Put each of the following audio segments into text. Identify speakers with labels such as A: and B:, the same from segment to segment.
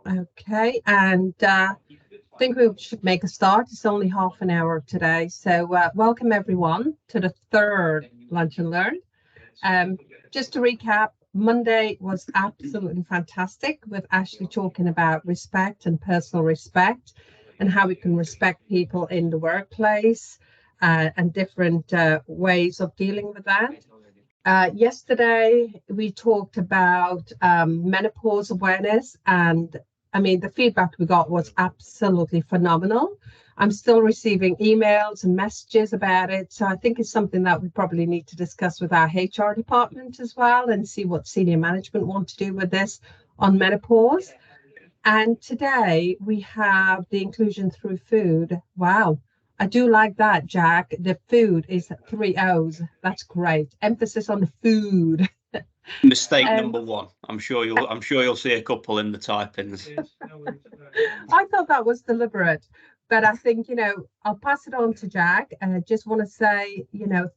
A: Okay, and I think we should make a start. It's only half an hour today. So welcome everyone to the third Lunch and Learn. Um, just to recap, Monday was absolutely fantastic with Ashley talking about respect and personal respect and how we can respect people in the workplace and different ways of dealing with that. Yesterday, we talked about menopause awareness, and I mean, the feedback we got was absolutely phenomenal. I'm still receiving emails and messages about it. So I think it's something that we probably need to discuss with our HR department as well and see what senior management want to do with this on menopause. And today we have the inclusion through food. Wow. I do like that, Jack. The food is three O's. That's great. Emphasis on the food.
B: Mistake
A: Um,
B: number one. I'm sure you'll see a couple in the typings.
A: I thought that was deliberate, but I think, I'll pass it on to Jack. And I just want to say,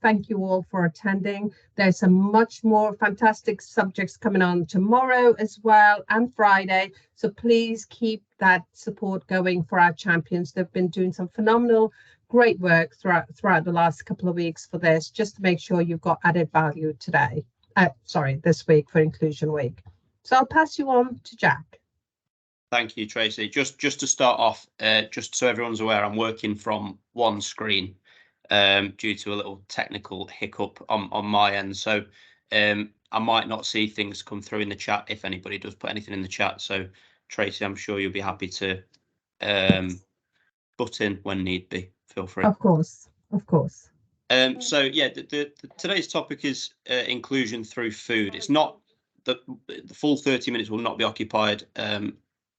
A: thank you all for attending. There's some much more fantastic subjects coming on tomorrow as well and Friday. So please keep that support going for our champions. They've been doing some phenomenal, great work throughout the last couple of weeks for this, just to make sure you've got added value today. This week for Inclusion Week. So I'll pass you on to Jack.
B: Thank you, Tracy. Just to start off, just so everyone's aware, I'm working from one screen due to a little technical hiccup on my end. So I might not see things come through in the chat if anybody does put anything in the chat. So Tracy, I'm sure you'll be happy to butt in when need be. Feel free.
A: Of course.
B: So yeah, today's topic is inclusion through food. It's not the full 30 minutes will not be occupied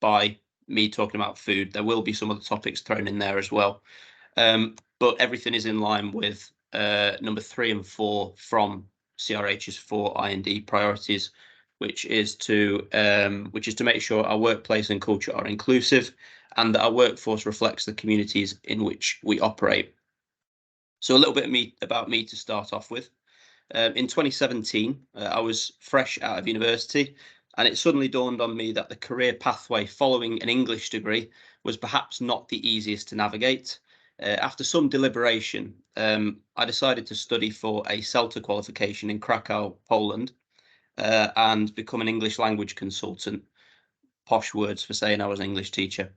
B: by me talking about food. There will be some other topics thrown in there as well, but everything is in line with number 3 and 4 from CRH's 4 I&D priorities, which is to make sure our workplace and culture are inclusive and that our workforce reflects the communities in which we operate. So a little bit about me to start off with. In 2017, I was fresh out of university, and it suddenly dawned on me that the career pathway following an English degree was perhaps not the easiest to navigate. After some deliberation, I decided to study for a CELTA qualification in Krakow, Poland, and become an English language consultant. Posh words for saying I was an English teacher.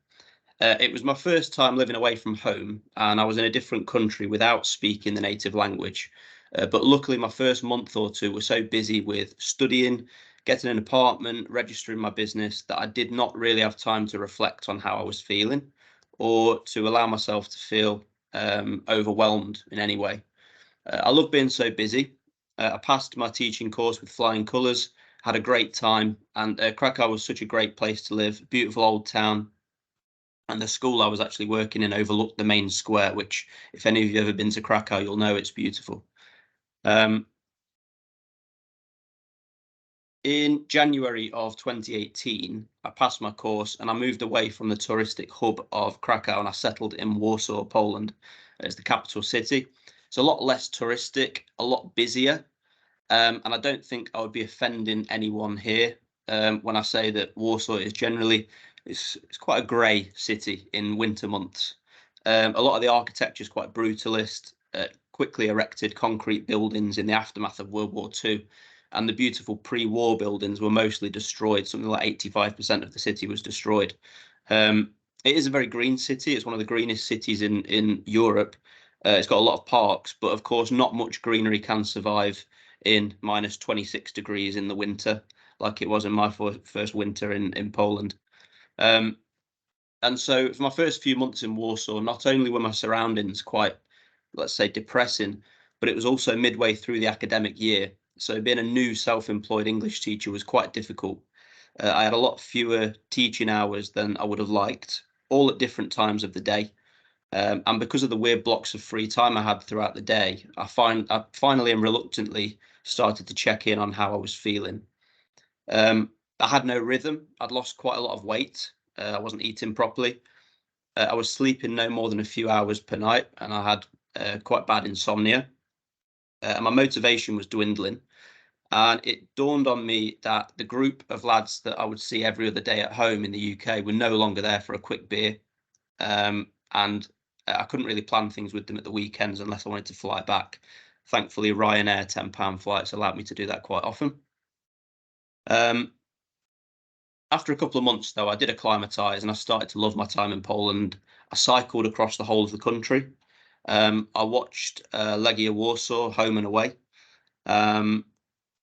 B: It was my first time living away from home, and I was in a different country without speaking the native language. But luckily, my first month or two was so busy with studying, getting an apartment, registering my business, that I did not really have time to reflect on how I was feeling or to allow myself to feel overwhelmed in any way. I love being so busy. I passed my teaching course with flying colours, had a great time, and Krakow was such a great place to live, beautiful old town. And the school I was actually working in overlooked the main square, which, if any of you have ever been to Krakow, you'll know it's beautiful. In January of 2018, I passed my course and I moved away from the touristic hub of Krakow and I settled in Warsaw, Poland, as the capital city. It's a lot less touristic, a lot busier. And I don't think I would be offending anyone here when I say that Warsaw is generally it's quite a grey city in winter months. A lot of the architecture is quite brutalist, quickly erected concrete buildings in the aftermath of World War II, and the beautiful pre-war buildings were mostly destroyed. Something like 85% of the city was destroyed. It is a very green city. It's one of the greenest cities in Europe. It's got a lot of parks, but of course not much greenery can survive in minus 26 degrees in the winter, like it was in my first winter in Poland. And so for my first few months in Warsaw, not only were my surroundings quite, let's say, depressing, but it was also midway through the academic year. So being a new self-employed English teacher was quite difficult. I had a lot fewer teaching hours than I would have liked, all at different times of the day. And because of the weird blocks of free time I had throughout the day, I finally and reluctantly started to check in on how I was feeling. I had no rhythm. I'd lost quite a lot of weight. I wasn't eating properly. I was sleeping no more than a few hours per night, and I had quite bad insomnia. And my motivation was dwindling. And it dawned on me that the group of lads that I would see every other day at home in the UK were no longer there for a quick beer. And I couldn't really plan things with them at the weekends unless I wanted to fly back. Thankfully, Ryanair £10 flights allowed me to do that quite often. After a couple of months, though, I did acclimatise and I started to love my time in Poland. I cycled across the whole of the country. I watched Legia Warsaw home and away.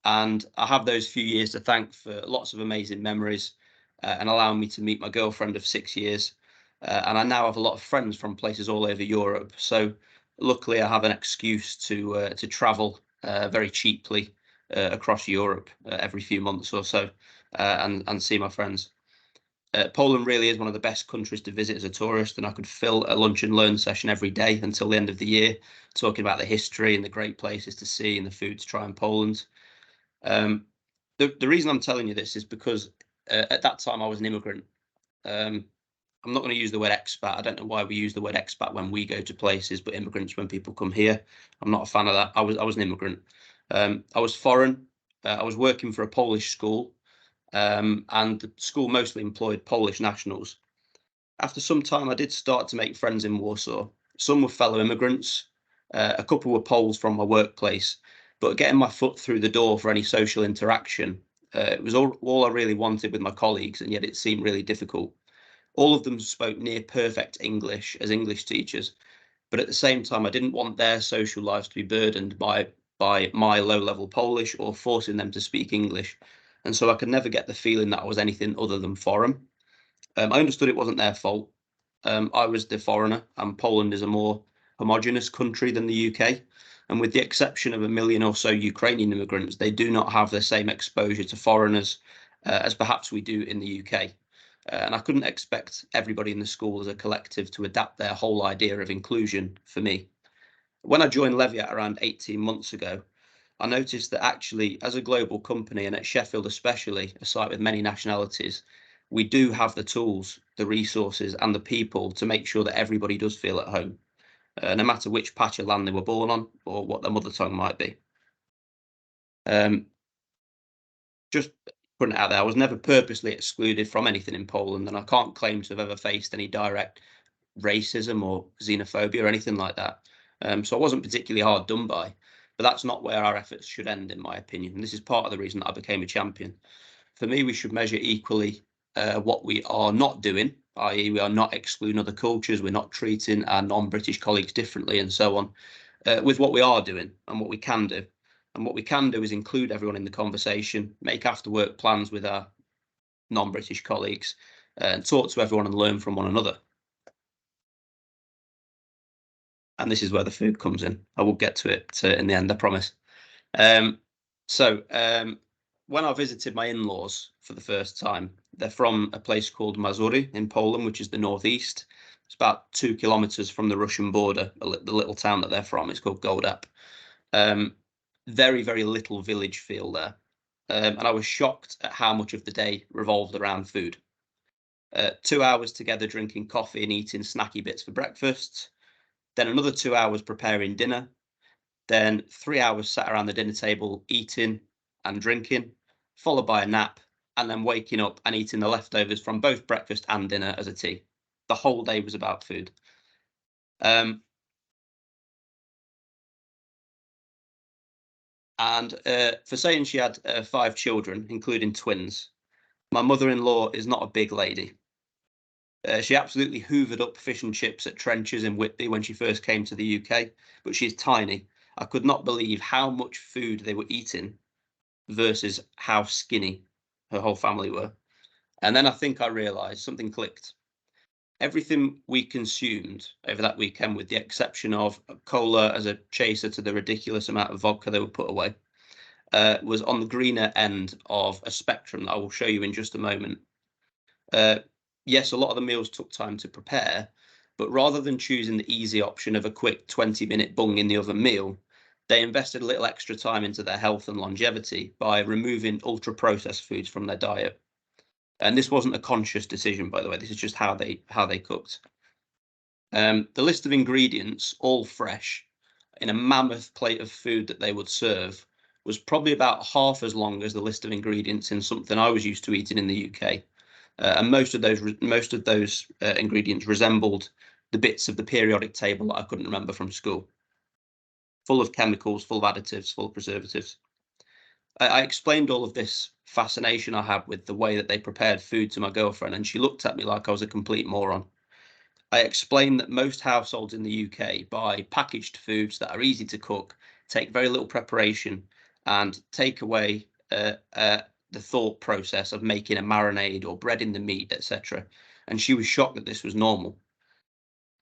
B: And I have those few years to thank for lots of amazing memories and allowing me to meet my girlfriend of 6 years. And I now have a lot of friends from places all over Europe. So luckily, I have an excuse to travel very cheaply across Europe every few months or so and see my friends. Poland really is one of the best countries to visit as a tourist, and I could fill a lunch and learn session every day until the end of the year, talking about the history and the great places to see and the food to try in Poland. The reason I'm telling you this is because at that time I was an immigrant. I'm not going to use the word expat. I don't know why we use the word expat when we go to places, but immigrants when people come here. I'm not a fan of that. I was an immigrant. I was foreign. I was working for a Polish school, and the school mostly employed Polish nationals. After some time, I did start to make friends in Warsaw. Some were fellow immigrants. A couple were Poles from my workplace, but getting my foot through the door for any social interaction, it was all I really wanted with my colleagues, and yet it seemed really difficult. All of them spoke near perfect English as English teachers, but at the same time, I didn't want their social lives to be burdened by my low-level Polish or forcing them to speak English. And so I could never get the feeling that I was anything other than foreign. I understood it wasn't their fault. I was the foreigner, and Poland is a more homogenous country than the UK. And with the exception of 1 million or so Ukrainian immigrants, they do not have the same exposure to foreigners as perhaps we do in the UK. And I couldn't expect everybody in the school as a collective to adapt their whole idea of inclusion for me. When I joined Leviat around 18 months ago, I noticed that actually, as a global company, and at Sheffield especially, a site with many nationalities, we do have the tools, the resources, and the people to make sure that everybody does feel at home, no matter which patch of land they were born on or what their mother tongue might be. Just putting it out there, I was never purposely excluded from anything in Poland, and I can't claim to have ever faced any direct racism or xenophobia or anything like that. So I wasn't particularly hard done by, but that's not where our efforts should end, in my opinion. And this is part of the reason that I became a champion. For me, we should measure equally what we are not doing, i.e. we are not excluding other cultures, we're not treating our non-British colleagues differently and so on, with what we are doing and what we can do. And what we can do is include everyone in the conversation, make after work plans with our non-British colleagues, and talk to everyone and learn from one another. And this is where the food comes in. I will get to it in the end, I promise. When I visited my in-laws for the first time, they're from a place called Mazury in Poland, which is the northeast. It's about 2 kilometers from the Russian border, the little town that they're from. It's called Goldap. Very, very little village feel there. And I was shocked at how much of the day revolved around food. 2 hours together drinking coffee and eating snacky bits for breakfast. Then another 2 hours preparing dinner. Then 3 hours sat around the dinner table eating and drinking, followed by a nap, and then waking up and eating the leftovers from both breakfast and dinner as a tea. The whole day was about food. For saying she had 5 children, including twins, my mother-in-law is not a big lady. She absolutely hoovered up fish and chips at Trench's in Whitby when she first came to the UK, but she's tiny. I could not believe how much food they were eating versus how skinny her whole family were. And then I think I realised something clicked. Everything we consumed over that weekend, with the exception of cola as a chaser to the ridiculous amount of vodka they would put away, was on the greener end of a spectrum that I will show you in just a moment. Yes, a lot of the meals took time to prepare, but rather than choosing the easy option of a quick 20-minute bung in the oven meal, they invested a little extra time into their health and longevity by removing ultra-processed foods from their diet. And this wasn't a conscious decision, by the way. This is just how they cooked. The list of ingredients, all fresh, in a mammoth plate of food that they would serve, was probably about half as long as the list of ingredients in something I was used to eating in the UK. And most of those ingredients resembled the bits of the periodic table that I couldn't remember from school. Full of chemicals, full of additives, full of preservatives. I explained all of this fascination I had with the way that they prepared food to my girlfriend, and she looked at me like I was a complete moron. I explained that most households in the UK buy packaged foods that are easy to cook, take very little preparation, and take away the thought process of making a marinade or breading the meat, etc. And she was shocked that this was normal.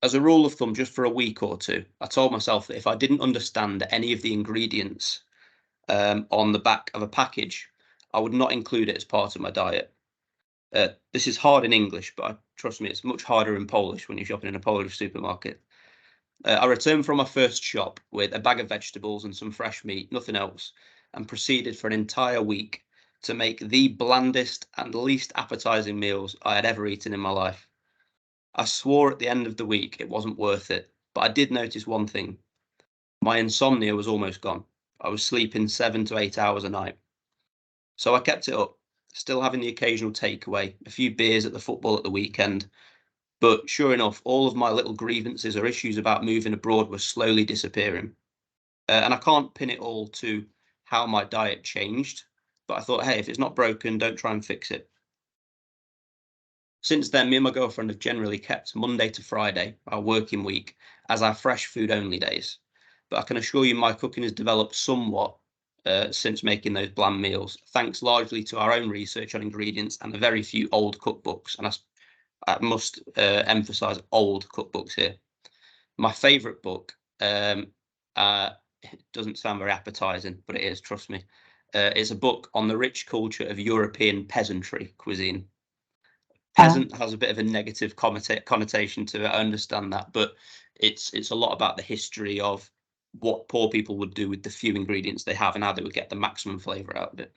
B: As a rule of thumb, just for a week or two, I told myself that if I didn't understand any of the ingredients on the back of a package, I would not include it as part of my diet. This is hard in English, but trust me, it's much harder in Polish when you're shopping in a Polish supermarket. I returned from my first shop with a bag of vegetables and some fresh meat, nothing else, and proceeded for an entire week to make the blandest and least appetizing meals I had ever eaten in my life. I swore at the end of the week it wasn't worth it, but I did notice one thing. My insomnia was almost gone. I was sleeping 7 to 8 hours a night. So I kept it up, still having the occasional takeaway, a few beers at the football at the weekend. But sure enough, all of my little grievances or issues about moving abroad were slowly disappearing. And I can't pin it all to how my diet changed, but I thought, hey, if it's not broken, don't try and fix it. Since then, me and my girlfriend have generally kept Monday to Friday, our working week, as our fresh food only days. But I can assure you my cooking has developed somewhat since making those bland meals, thanks largely to our own research on ingredients and a very few old cookbooks. And I must emphasize old cookbooks here. My favorite book, it doesn't sound very appetizing, but it is, trust me. It's a book on the rich culture of European peasantry cuisine. Peasant has a bit of a negative connotation to it. I understand that, but it's a lot about the history of what poor people would do with the few ingredients they have and how they would get the maximum flavor out of it.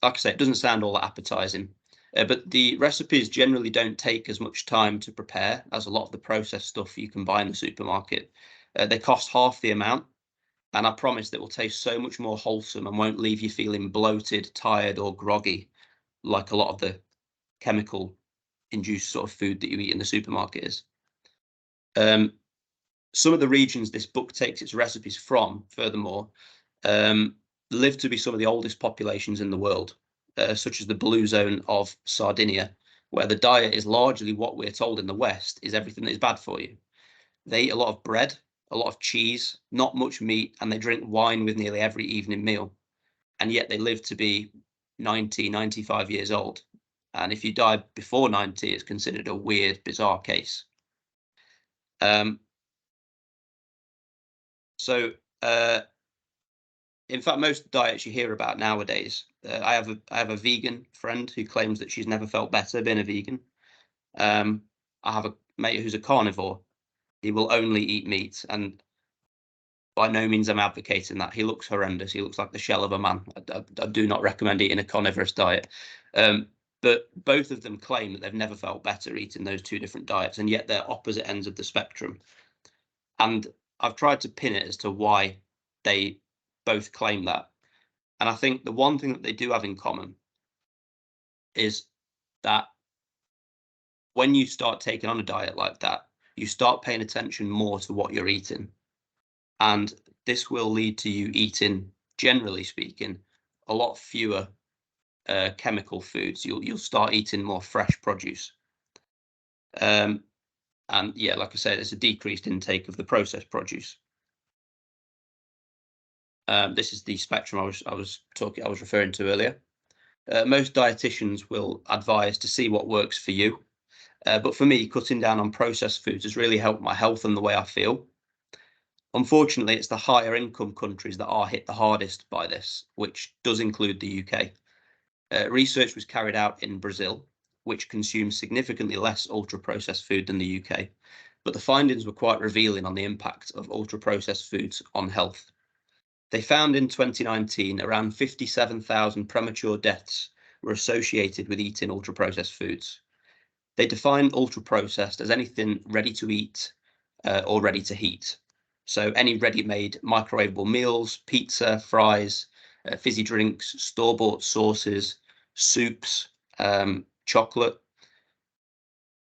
B: Like I say, it doesn't sound all that appetizing, but the recipes generally don't take as much time to prepare as a lot of the processed stuff you can buy in the supermarket. They cost half the amount, and I promise that will taste so much more wholesome and won't leave you feeling bloated, tired, or groggy like a lot of the chemical induced sort of food that you eat in the supermarket is. Some of the regions this book takes its recipes from, furthermore, live to be some of the oldest populations in the world, such as the blue zone of Sardinia, where the diet is largely what we're told in the West is everything that is bad for you. They eat a lot of bread, a lot of cheese, not much meat, and they drink wine with nearly every evening meal. And yet they live to be 90, 95 years old. And if you die before 90, it's considered a weird, bizarre case. In fact, most diets you hear about nowadays, I have a vegan friend who claims that she's never felt better being a vegan. I have a mate who's a carnivore. He will only eat meat, and by no means I'm advocating that. He looks horrendous. He looks like the shell of a man. I do not recommend eating a carnivorous diet. But both of them claim that they've never felt better eating those two different diets, and yet they're opposite ends of the spectrum. And I've tried to pin it as to why they both claim that. And I think the one thing that they do have in common is that when you start taking on a diet like that, you start paying attention more to what you're eating. And this will lead to you eating, generally speaking, a lot fewer chemical foods. You'll start eating more fresh produce. And yeah, like I said, it's a decreased intake of the processed produce. This is the spectrum I was referring to earlier. Most dietitians will advise to see what works for you. But for me, cutting down on processed foods has really helped my health and the way I feel. Unfortunately, it's the higher income countries that are hit the hardest by this, which does include the UK. Research was carried out in Brazil, which consumes significantly less ultra-processed food than the UK, but the findings were quite revealing on the impact of ultra-processed foods on health. They found in 2019 around 57,000 premature deaths were associated with eating ultra-processed foods. They define ultra-processed as anything ready to eat or ready to heat. So any ready-made microwavable meals, pizza, fries, fizzy drinks, store-bought sauces, soups, chocolate.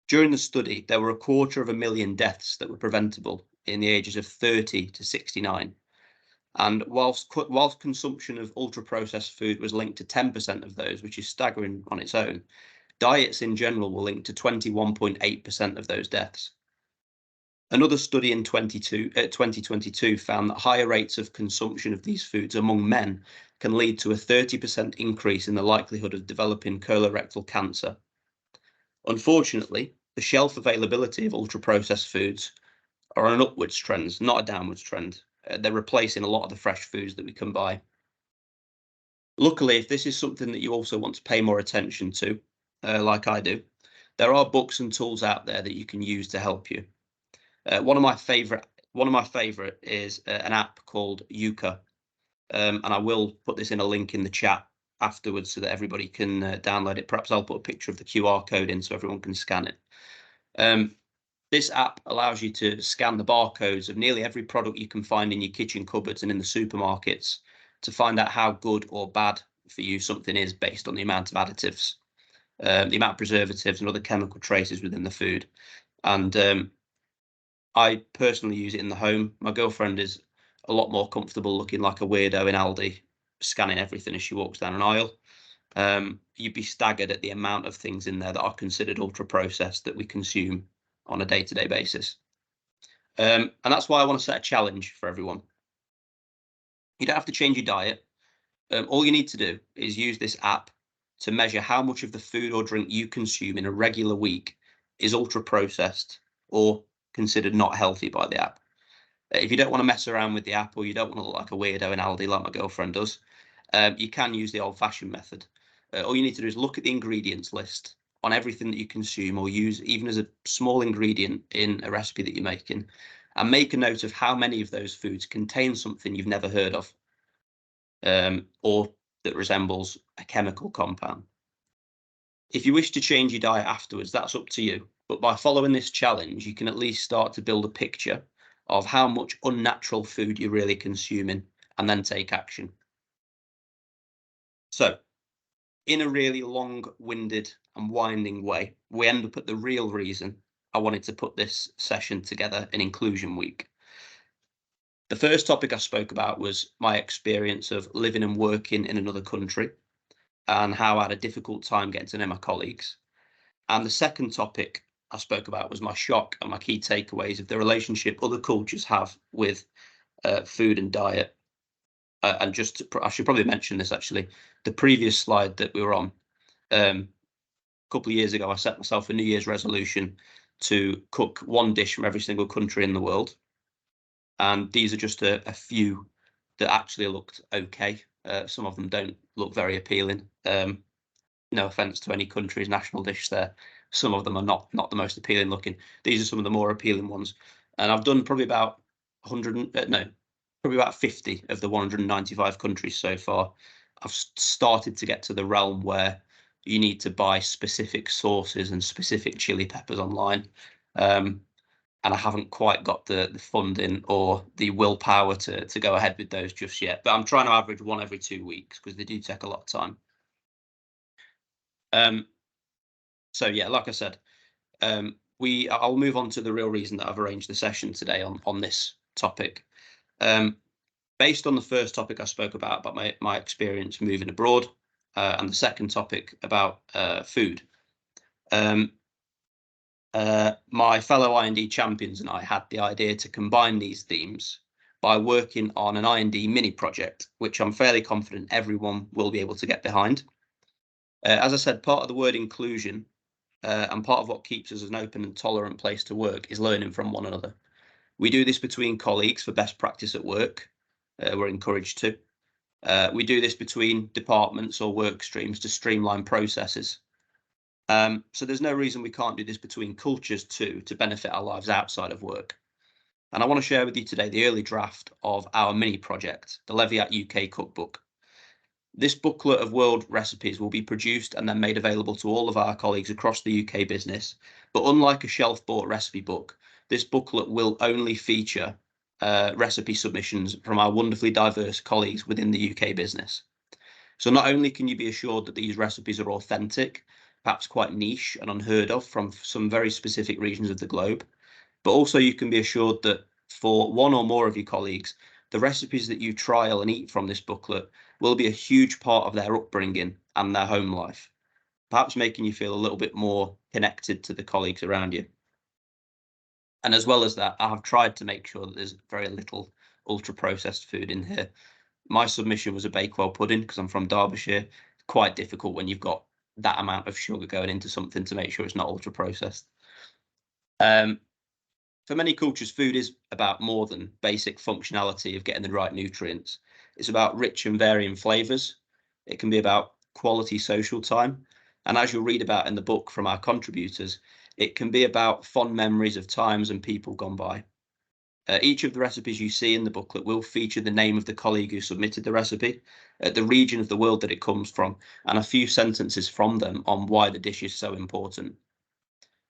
B: During the study, there were 250,000 deaths that were preventable in the ages of 30 to 69. And whilst consumption of ultra-processed food was linked to 10% of those, which is staggering on its own, diets in general were linked to 21.8% of those deaths. Another study in 2022 found that higher rates of consumption of these foods among men can lead to a 30% increase in the likelihood of developing colorectal cancer. Unfortunately, the shelf availability of ultra-processed foods are on an upwards trend, not a downwards trend. They're replacing a lot of the fresh foods that we can buy. Luckily, if this is something that you also want to pay more attention to, like I do, there are books and tools out there that you can use to help you. One of my favorite is an app called Yuka, and I will put this in a link in the chat afterwards so that everybody can download it. Perhaps I'll put a picture of the QR code in so everyone can scan it. This app allows you to scan the barcodes of nearly every product you can find in your kitchen cupboards and in the supermarkets to find out how good or bad for you something is based on the amount of additives, the amount of preservatives and other chemical traces within the food. And I personally use it in the home. My girlfriend is a lot more comfortable looking like a weirdo in Aldi, scanning everything as she walks down an aisle. You'd be staggered at the amount of things in there that are considered ultra processed that we consume on a day-to-day basis. And that's why I want to set a challenge for everyone. You don't have to change your diet. All you need to do is use this app to measure how much of the food or drink you consume in a regular week is ultra processed or considered not healthy by the app. If you don't want to mess around with the app, or you don't want to look like a weirdo in Aldi like my girlfriend does, you can use the old-fashioned method. All you need to do is look at the ingredients list on everything that you consume or use even as a small ingredient in a recipe that you're making, and make a note of how many of those foods contain something you've never heard of, or that resembles a chemical compound. If you wish to change your diet afterwards, that's up to you. But by following this challenge, you can at least start to build a picture of how much unnatural food you're really consuming and then take action. So, in a really long-winded and winding way, we end up at the real reason I wanted to put this session together in Inclusion Week. The first topic I spoke about was my experience of living and working in another country and how I had a difficult time getting to know my colleagues. And the second topic I spoke about was my shock and my key takeaways of the relationship other cultures have with food and diet. And I should probably mention this actually, the previous slide that we were on, a couple of years ago, I set myself a New Year's resolution to cook one dish from every single country in the world. And these are just a few that actually looked okay. Some of them don't look very appealing. No offense to any country's national dish there. Some of them are not the most appealing looking. These are some of the more appealing ones. And I've done probably about 50 of the 195 countries so far. I've started to get to the realm where you need to buy specific sauces and specific chili peppers online. And I haven't quite got the funding or the willpower to go ahead with those just yet. But I'm trying to average one every 2 weeks because they do take a lot of time. So yeah, like I said, I'll move on to the real reason that I've arranged the session today on this topic. Based on the first topic I spoke about my experience moving abroad, and the second topic about food. My fellow I&D champions and I had the idea to combine these themes by working on an I&D mini project, which I'm fairly confident everyone will be able to get behind. As I said, part of the word inclusion and part of what keeps us an open and tolerant place to work is learning from one another. We do this between colleagues for best practice at work. We're encouraged to. We do this between departments or work streams to streamline processes. So there's no reason we can't do this between cultures too, to benefit our lives outside of work. And I want to share with you today the early draft of our mini project, the Leviat UK Cookbook. This booklet of world recipes will be produced and then made available to all of our colleagues across the UK business. But unlike a shelf-bought recipe book, this booklet will only feature recipe submissions from our wonderfully diverse colleagues within the UK business. So not only can you be assured that these recipes are authentic, perhaps quite niche and unheard of from some very specific regions of the globe, but also you can be assured that for one or more of your colleagues, the recipes that you trial and eat from this booklet will be a huge part of their upbringing and their home life, perhaps making you feel a little bit more connected to the colleagues around you. And as well as that, I have tried to make sure that there's very little ultra processed food in here. My submission was a Bakewell pudding because I'm from Derbyshire. Quite difficult when you've got that amount of sugar going into something to make sure it's not ultra processed. For many cultures, food is about more than basic functionality of getting the right nutrients. It's about rich and varying flavours. It can be about quality social time. And as you'll read about in the book from our contributors, it can be about fond memories of times and people gone by. Each of the recipes you see in the booklet will feature the name of the colleague who submitted the recipe, the region of the world that it comes from, and a few sentences from them on why the dish is so important.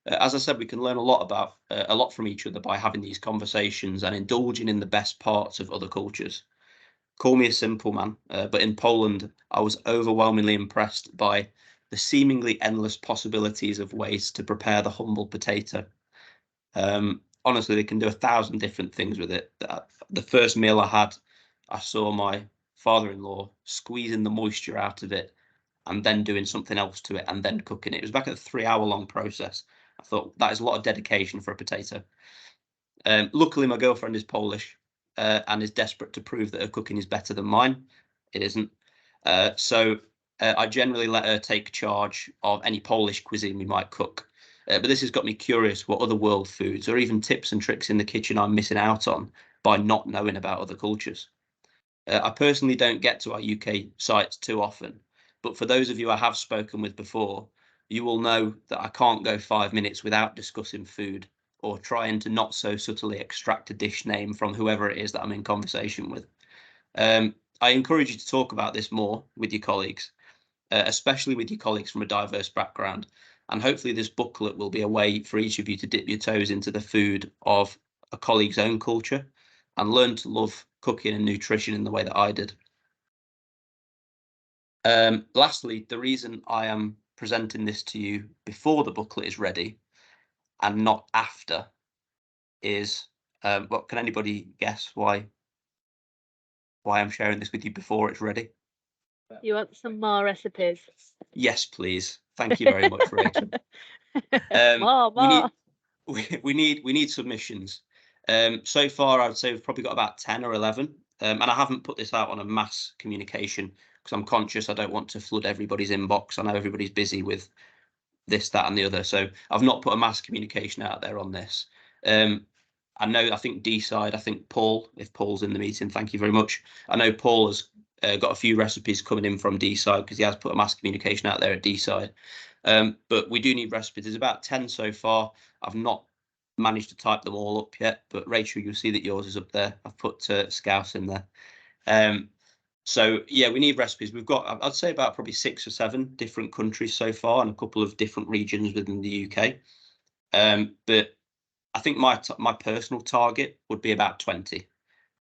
B: As I said, we can learn a lot from each other by having these conversations and indulging in the best parts of other cultures. Call me a simple man, but in Poland, I was overwhelmingly impressed by the seemingly endless possibilities of ways to prepare the humble potato. Honestly, they can do 1,000 different things with it. The first meal I had, I saw my father-in-law squeezing the moisture out of it and then doing something else to it and then cooking it. It was back at a 3-hour-long process. I thought that is a lot of dedication for a potato. Luckily, my girlfriend is Polish and is desperate to prove that her cooking is better than mine. It isn't. So I generally let her take charge of any Polish cuisine we might cook. But this has got me curious what other world foods or even tips and tricks in the kitchen I'm missing out on by not knowing about other cultures. I personally don't get to our UK sites too often, but for those of you I have spoken with before, you will know that I can't go 5 minutes without discussing food or trying to not so subtly extract a dish name from whoever it is that I'm in conversation with. I encourage you to talk about this more with your colleagues, especially with your colleagues from a diverse background. And hopefully this booklet will be a way for each of you to dip your toes into the food of a colleague's own culture and learn to love cooking and nutrition in the way that I did. Lastly, the reason I am presenting this to you before the booklet is ready and not after is, well, can anybody guess why I'm sharing this with you before it's ready?
C: You want some more recipes?
B: Yes, please. Thank you very much, Rachel.
C: More.
B: We need submissions. So far, I would say we've probably got about 10 or 11. And I haven't put this out on a mass communication because I'm conscious I don't want to flood everybody's inbox. I know everybody's busy with this, that, and the other. So I've not put a mass communication out there on this. I think D-side, I think Paul, if Paul's in the meeting, thank you very much. I know Paul has got a few recipes coming in from D-side because he has put a mass communication out there at D-side. But we do need recipes. There's about 10 so far. I've not managed to type them all up yet, but Rachel, you'll see that yours is up there. I've put Scouse in there. So yeah, we need recipes. We've got, I'd say, about probably 6 or 7 different countries so far and a couple of different regions within the UK. But I think my personal target would be about 20.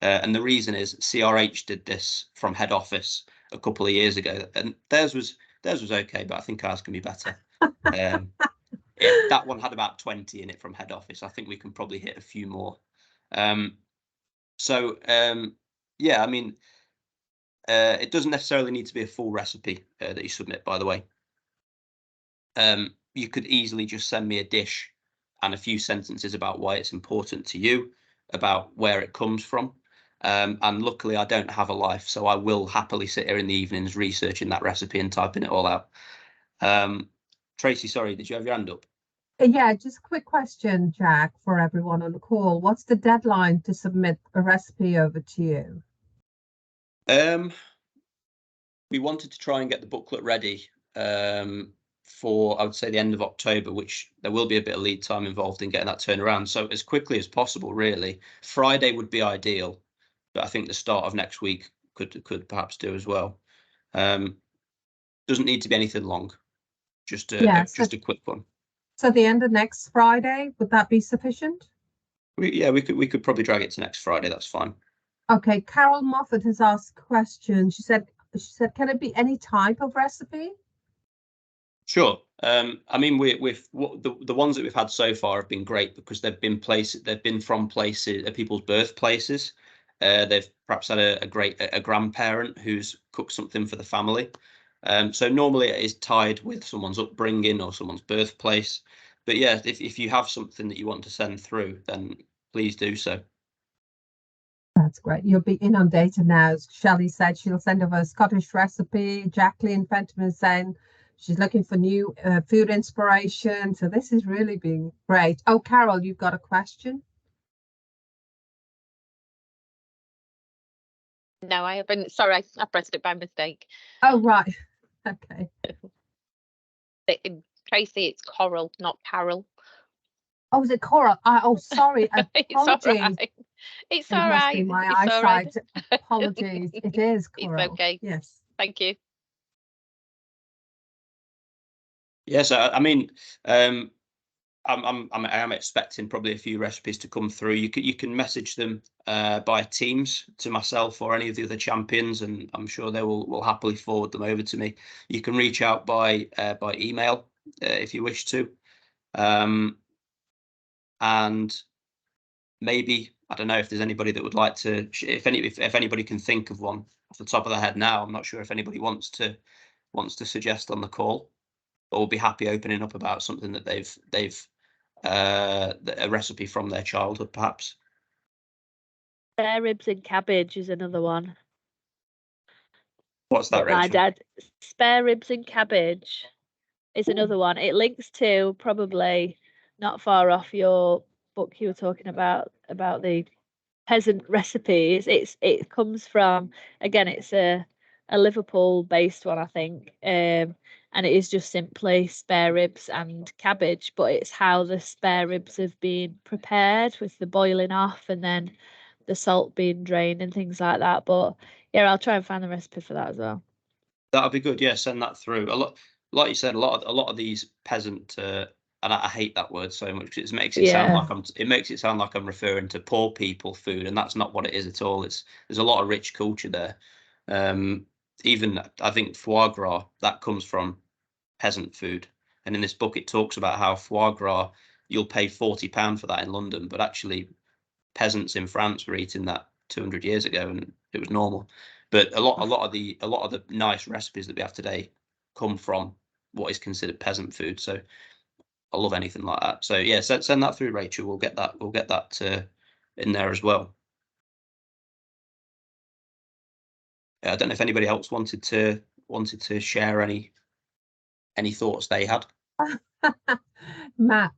B: And the reason is CRH did this from head office a couple of years ago, and theirs was okay, but I think ours can be better. That one had about 20 in it from head office. I think we can probably hit a few more. Yeah, I mean, it doesn't necessarily need to be a full recipe that you submit, by the way. You could easily just send me a dish and a few sentences about why it's important to you, about where it comes from. And luckily, I don't have a life, so I will happily sit here in the evenings researching that recipe and typing it all out. Tracy, sorry, did you have your hand up?
A: Yeah, just a quick question, Jack, for everyone on the call. What's the deadline to submit a recipe over to you?
B: We wanted to try and get the booklet ready for, I would say, the end of October, which there will be a bit of lead time involved in getting that turned around. So as quickly as possible, really. Friday would be ideal, but I think the start of next week could perhaps do as well. Doesn't need to be anything long, just a quick one.
A: So the end of next Friday, would that be sufficient?
B: We could probably drag it to next Friday. That's fine.
A: Okay, Carol Moffat has asked a question. She said, can it be any type of recipe?
B: Sure. I mean, the ones that we've had so far have been great because they've been from places, people's birthplaces. They've perhaps had a grandparent who's cooked something for the family. So normally it is tied with someone's upbringing or someone's birthplace. But yeah, if you have something that you want to send through, then please do so.
A: That's great. You'll be inundated now. As Shelley said, she'll send over a Scottish recipe. Jacqueline Fenton is saying she's looking for new food inspiration. So this is really being great. Oh, Carol, you've got a question?
D: No, I haven't. Sorry, I pressed it by mistake.
A: Oh, right. Okay.
D: Tracy, it's Coral, not Carol.
A: Oh, is it Coral? Oh, sorry. Apologies.
D: It's
A: It
D: all
A: must
D: right.
A: be my
D: It's all right.
A: eyesight. Apologies. It is Coral.
D: It's okay.
A: Yes.
D: Thank you.
B: Yes, I mean, I am expecting probably a few recipes to come through. You can message them by Teams to myself or any of the other champions, and I'm sure they will happily forward them over to me. You can reach out by email if you wish to, and maybe I don't know if there's anybody that would like to. If anybody can think of one off the top of their head now, I'm not sure if anybody wants to suggest on the call. But we'll be happy opening up about something that they've a recipe from their childhood, perhaps.
C: Spare ribs and cabbage is another one.
B: What's that, Rachel?
C: My dad, spare ribs and cabbage is another one. It links to probably not far off your book you were talking about the peasant recipes. It comes from, again, it's a Liverpool based one, I think. And it is just simply spare ribs and cabbage, but it's how the spare ribs have been prepared with the boiling off and then the salt being drained and things like that. But yeah, I'll try and find the recipe for that as well.
B: That'll be good. Yeah, send that through. A lot, like you said, a lot of these peasant, and I hate that word so much because it makes it sound like I'm referring to poor people food, and that's not what it is at all. There's a lot of rich culture there. Even I think foie gras, that comes from peasant food, and in this book it talks about how foie gras, you'll pay £40 for that in London, but actually peasants in France were eating that 200 years ago and it was normal. But a lot of the nice recipes that we have today come from what is considered peasant food. So I love anything like that. So yeah, send that through, Rachel. We'll get that in there as well. I don't know if anybody else wanted to share any thoughts they had.
A: Matt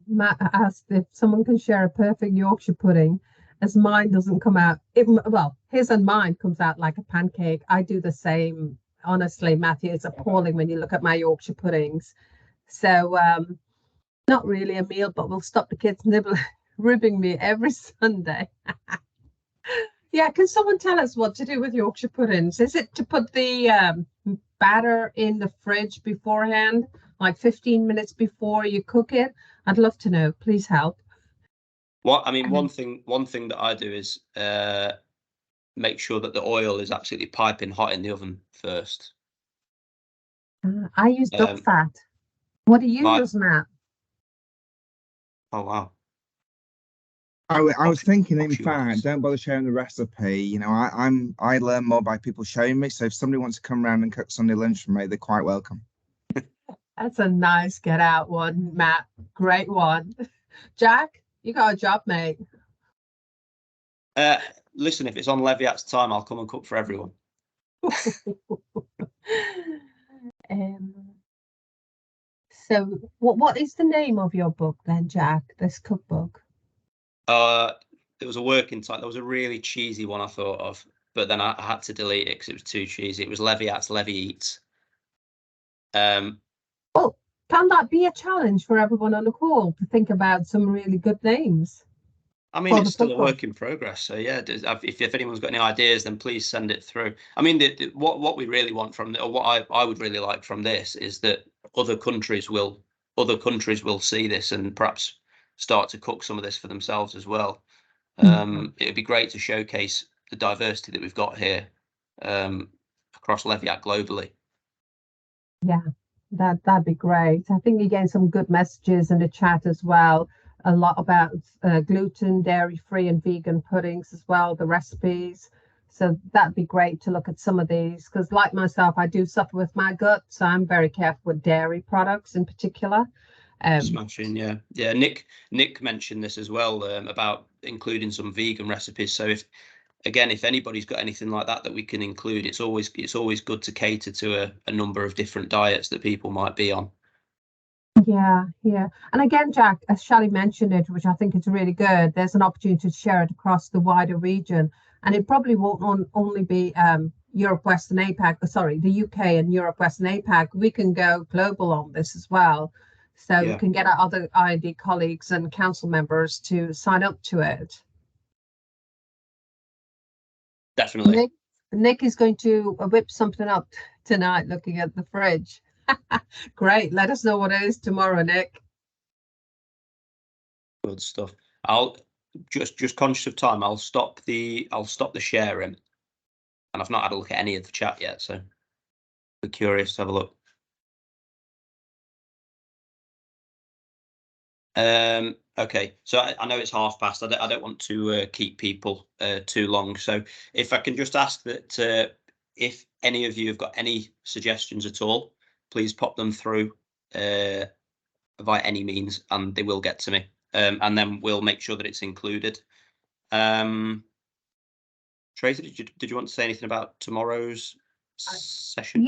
A: asked if someone can share a perfect Yorkshire pudding, as mine doesn't come out. Well, his and mine comes out like a pancake. I do the same. Honestly, Matthew, it's appalling when you look at my Yorkshire puddings. So not really a meal, but we'll stop the kids ribbing me every Sunday. Yeah, can someone tell us what to do with Yorkshire puddings? Is it to put the batter in the fridge beforehand, like 15 minutes before you cook it? I'd love to know. Please help.
B: Well, I mean, one thing that I do is make sure that the oil is absolutely piping hot in the oven first.
A: I use duck fat. What do you use, Matt?
B: Oh wow.
E: I was thinking, in fact, don't bother sharing the recipe. You know, I learn more by people showing me. So if somebody wants to come around and cook Sunday lunch for me, they're quite welcome.
A: That's a nice get out one, Matt. Great one. Jack, you got a job, mate.
B: Listen, if it's on Leviat's time, I'll come and cook for everyone.
A: So what is the name of your book then, Jack? This cookbook?
B: There was a working title. There was a really cheesy one I thought of, but then I had to delete it because it was too cheesy. It was Leviat's Levy Eats.
A: Well, can that be a challenge for everyone on the call to think about some really good names?
B: I mean, it's still a work in progress. So yeah, if anyone's got any ideas, then please send it through. I mean, what we really want from or what I would really like from this is that other countries will see this and perhaps start to cook some of this for themselves as well. It'd be great to showcase the diversity that we've got here across Leviat globally.
A: Yeah, that'd be great. I think you're getting some good messages in the chat as well. A lot about gluten, dairy-free and vegan puddings as well, the recipes. So that'd be great to look at some of these, because like myself, I do suffer with my gut, so I'm very careful with dairy products in particular.
B: Smashing, yeah. Nick mentioned this as well, about including some vegan recipes. So if anybody's got anything like that we can include, it's always good to cater to a number of different diets that people might be on.
A: Yeah. And again, Jack, as Shally mentioned it, which I think is really good, there's an opportunity to share it across the wider region. And it probably won't only be Europe, Western APAC, the UK and Europe, Western APAC. We can go global on this as well. So we can get our other IND colleagues and council members to sign up to it.
B: Definitely.
A: Nick is going to whip something up tonight looking at the fridge. Great. Let us know what it is tomorrow, Nick.
B: Good stuff. I'll just conscious of time. I'll stop the sharing, and I've not had a look at any of the chat yet, so we're curious to have a look. Okay, so I know it's past. I don't want to keep people too long. So if I can just ask that if any of you have got any suggestions at all, please pop them through via any means, and they will get to me. And then we'll make sure that it's included. Tracy, did you want to say anything about tomorrow's session?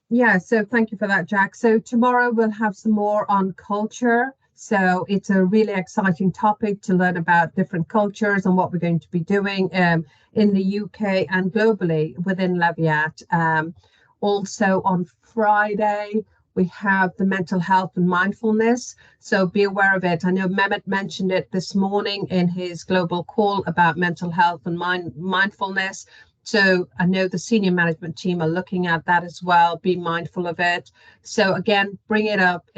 A: Yeah. So thank you for that, Jack. So tomorrow we'll have some more on culture. So it's a really exciting topic to learn about different cultures and what we're going to be doing in the UK and globally within Leviat. Also on Friday, we have the mental health and mindfulness. So be aware of it. I know Mehmet mentioned it this morning in his global call about mental health and mindfulness. So I know the senior management team are looking at that as well. Be mindful of it. So again, bring it up.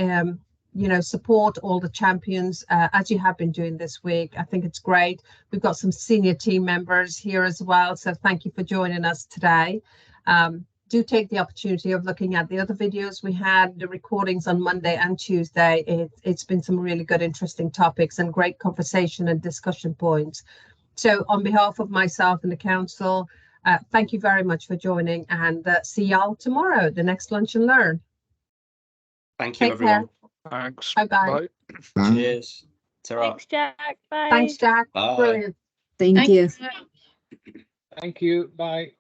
A: Support all the champions as you have been doing this week. I think it's great. We've got some senior team members here as well. So thank you for joining us today. Do take the opportunity of looking at the other videos we had, the recordings on Monday and Tuesday. It's been some really good, interesting topics and great conversation and discussion points. So on behalf of myself and the council, thank you very much for joining, and see y'all tomorrow, the next Lunch and Learn.
B: Thank you, everyone.
F: Thanks.
A: Bye-bye.
B: Cheers.
C: Thanks, Jack. Bye.
A: Thanks, Jack.
B: Bye.
A: Brilliant.
G: Thank you.
F: Thank you. Bye.